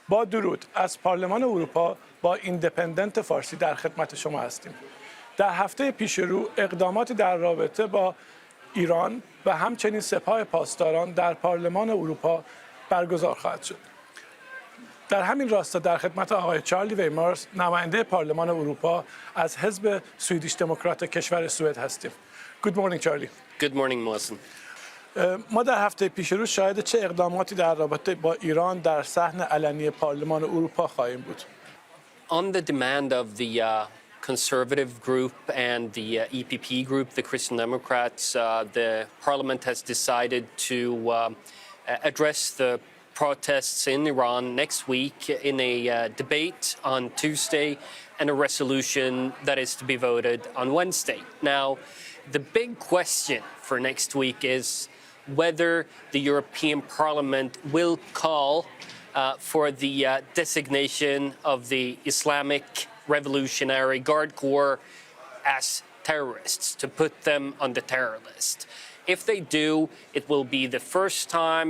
با درود از پارلمان اروپا با ایندیپندنت فارسی در خدمت شما هستیم. در هفته پیش رو اقداماتی در رابطه با ایران و همچنین سپاه پاسداران در پارلمان اروپا برگزار خواهد شد. در همین راستا در خدمت آقای چارلی ویمرز نماینده پارلمان اروپا از حزب سوئدیش دموکرات کشور سوئد هستیم. Good morning, Charlie. Good morning, Mohsen. ما در هفته پیش رو شاهد چه اقداماتی در رابطه با ایران در صحن علنی پارلمان اروپا خواهیم بود؟ On the demand of the conservative group and the EPP group, the Christian Democrats, the parliament has decided to address the protests in Iran next week in a debate on Tuesday and a resolution that is to be voted on Wednesday. Now, the big question for next week is whether the European Parliament will call for the designation of the Islamic Revolutionary Guard Corps as terrorists, to put them on the terror list. If they do, it will be the first time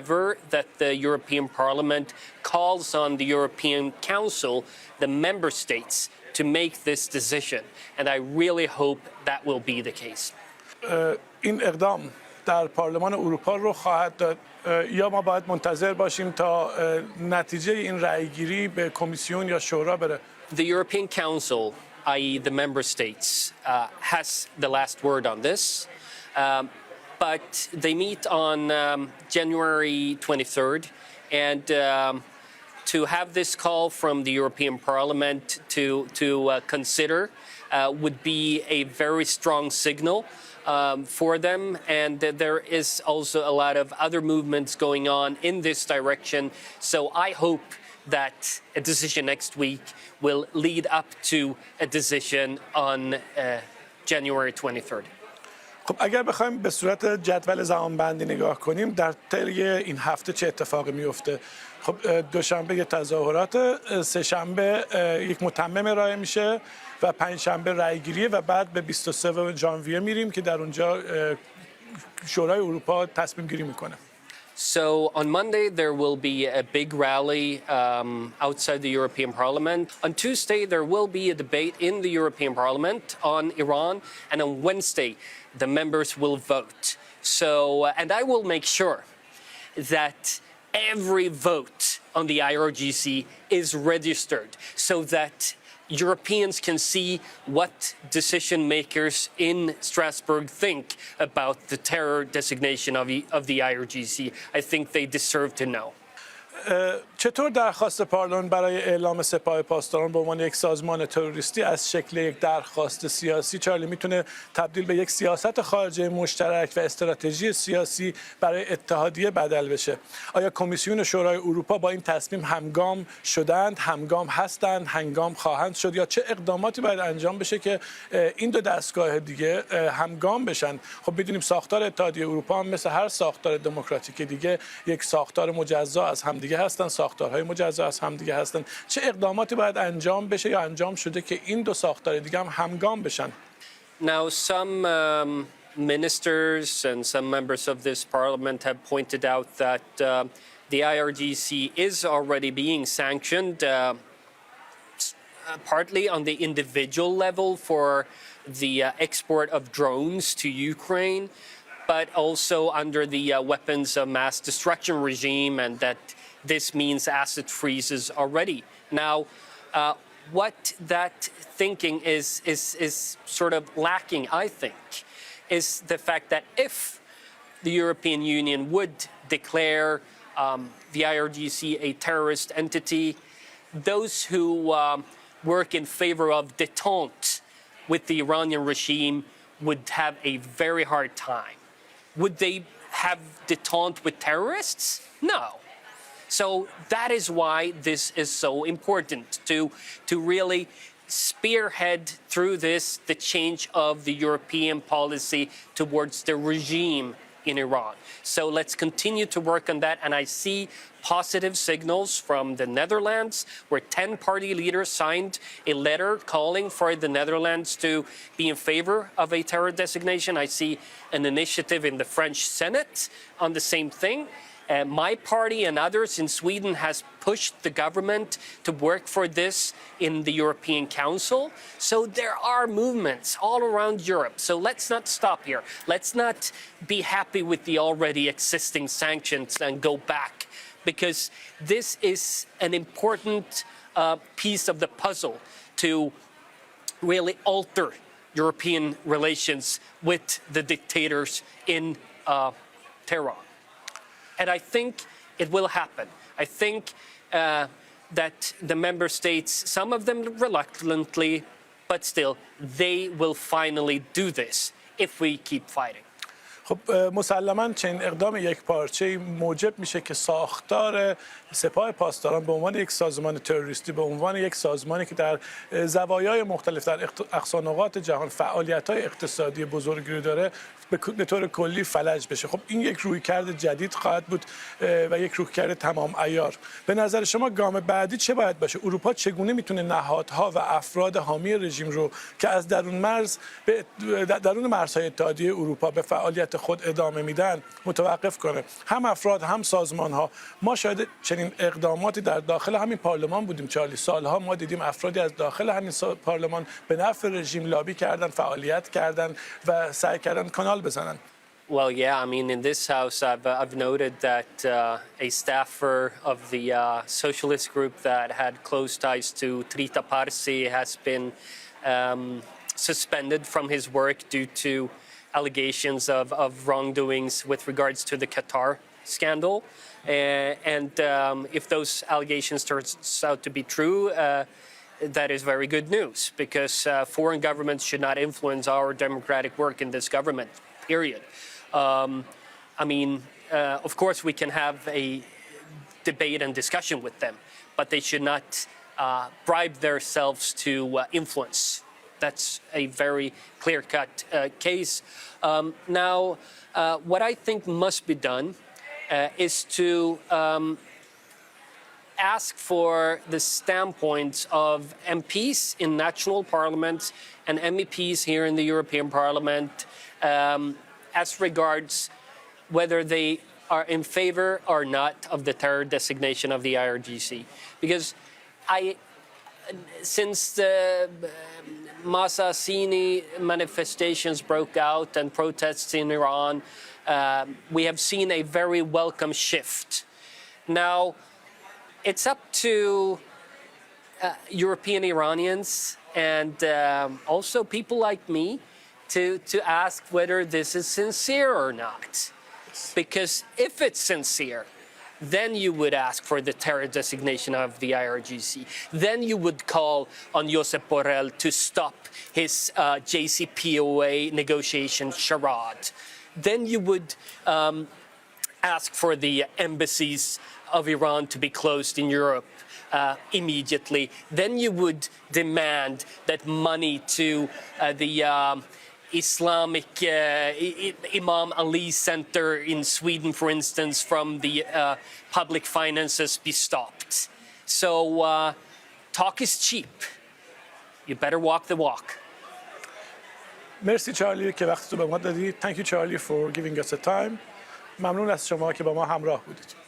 ever that the European Parliament calls on the European Council, the member states, to make this decision. And I really hope that will be the case. این اقدام در پارلمان اروپا رو خواهد داد یا ما باید منتظر باشیم تا نتیجه این رأیگیری به کمیسیون یا شورا بره؟ The European Council, i.e. the member states, has the last word on this. But they meet on January 23rd, and to have this call from the European Parliament to consider would be a very strong signal for them, and there is also a lot of other movements going on in this direction. So I hope that a decision next week will lead up to a decision on January 23rd. خب اگر بخوایم به صورت جدول زمانبندی نگاه کنیم در طی این هفته چه اتفاقی میفته؟ خب دوشنبه یه تظاهرات، سه شنبه یک متمم ارائه میشه و پنج شنبه رأیگیری و بعد به 23 ژانویه میریم که در اونجا شورای اروپا تصمیم گیری میکنه. So on Monday, there will be a big rally outside the European Parliament. On Tuesday, there will be a debate in the European Parliament on Iran. And on Wednesday, the members will vote. So, and I will make sure that every vote on the IRGC is registered so that Europeans can see what decision makers in Strasbourg think about the terror designation of the IRGC. I think they deserve to know. چطور درخواست پارلمان برای اعلام سپاه پاسداران به عنوان یک سازمان تروریستی از شکل یک درخواست سیاسی چارلی میتونه تبدیل به یک سیاست خارجه مشترک و استراتژی سیاسی برای اتحادیه بدل بشه؟ آیا کمیسیون شورای اروپا با این تصمیم همگام شدند، همگام هستند، همگام خواهند شد یا چه اقداماتی باید انجام بشه که این دو دستگاه دیگه همگام بشن؟ خب میدونیم ساختار اتحادیه اروپا هم مثل هر ساختار دموکراتیک دیگه یک ساختار مجزا از همدیگه هستن، ساختارهای مجزا از همدیگه هستن. چه اقداماتی باید انجام بشه یا انجام شده که این دو ساختار دیگه هم همگام بشن؟ Now, some ministers and some members of this parliament have pointed out that the IRGC is already being sanctioned, partly on the individual level for the export of drones to Ukraine, but also under the weapons of mass destruction regime, and that this means asset freezes already. Now, what that thinking is sort of lacking, I think, is the fact that if the European Union would declare the IRGC a terrorist entity, those who work in favor of détente with the Iranian regime would have a very hard time. Would they have détente with terrorists? No. So that is why this is so important, to really spearhead through this the change of the European policy towards the regime in Iran. So let's continue to work on that. And I see positive signals from the Netherlands, where 10 party leaders signed a letter calling for the Netherlands to be in favor of a terror designation. I see an initiative in the French Senate on the same thing. My party and others in Sweden has pushed the government to work for this in the European Council. So there are movements all around Europe. So let's not stop here. Let's not be happy with the already existing sanctions and go back, because this is an important piece of the puzzle to really alter European relations with the dictators in Tehran. And I think it will happen. I think that the member states, some of them reluctantly, but still, they will finally do this if we keep fighting. خب مسلماً چنین اقدام یک پارچه‌ای موجب میشه که ساختار سپاه پاسداران به عنوان یک سازمان تروریستی، به عنوان یک سازمانی که در زوایای مختلف در اقصانقاط جهان فعالیت‌های اقتصادی بزرگی رو داره به طور کلی فلج بشه. خب این یک رویکرد جدید خواهد بود و یک رویکرد تمام عیار. به نظر شما گام بعدی چه باید باشه؟ اروپا چگونه میتونه نهادها و افراد حامی رژیم رو که از درون مرزهای اتحادیه اروپا به فعالیت خود ادامه میدن متوقف کنه؟ هم افراد هم سازمان‌ها. ما شاهد چنین اقداماتی در داخل همین پارلمان بودیم. 40 سالها ما دیدیم افرادی از داخل همین پارلمان به نفع رژیم لابی کردن، فعالیت کردن و سعی کردن کانال بزنن. Well, yeah, I mean, in this house, I've noted that a staffer of the socialist group that had close ties to Trita Farsi has been suspended from his work due to allegations of wrongdoings with regards to the Qatar scandal. And if those allegations turns out to be true, that is very good news, because foreign governments should not influence our democratic work in this government, period. I mean, of course, we can have a debate and discussion with them, but they should not bribe themselves to influence. That's a very clear-cut case. Now, what I think must be done is to ask for the standpoints of MPs in national parliaments and MEPs here in the European Parliament as regards whether they are in favor or not of the terror designation of the IRGC. Because since the Masasini manifestations broke out and protests in Iran, we have seen a very welcome shift. Now, it's up to European Iranians and also people like me to ask whether this is sincere or not. Because if it's sincere, then you would ask for the terror designation of the IRGC. Then you would call on Josep Borrell to stop his JCPOA negotiation charade. Then you would ask for the embassies of Iran to be closed in Europe immediately. Then you would demand that money to the Islamic Imam Ali Center in Sweden, for instance, from the public finances be stopped. So talk is cheap. You better walk the walk. مرسی چارلی که وقت تو به ما دادی. Thank you Charlie for giving us a time. ممنون از شما که با ما همراه بودید.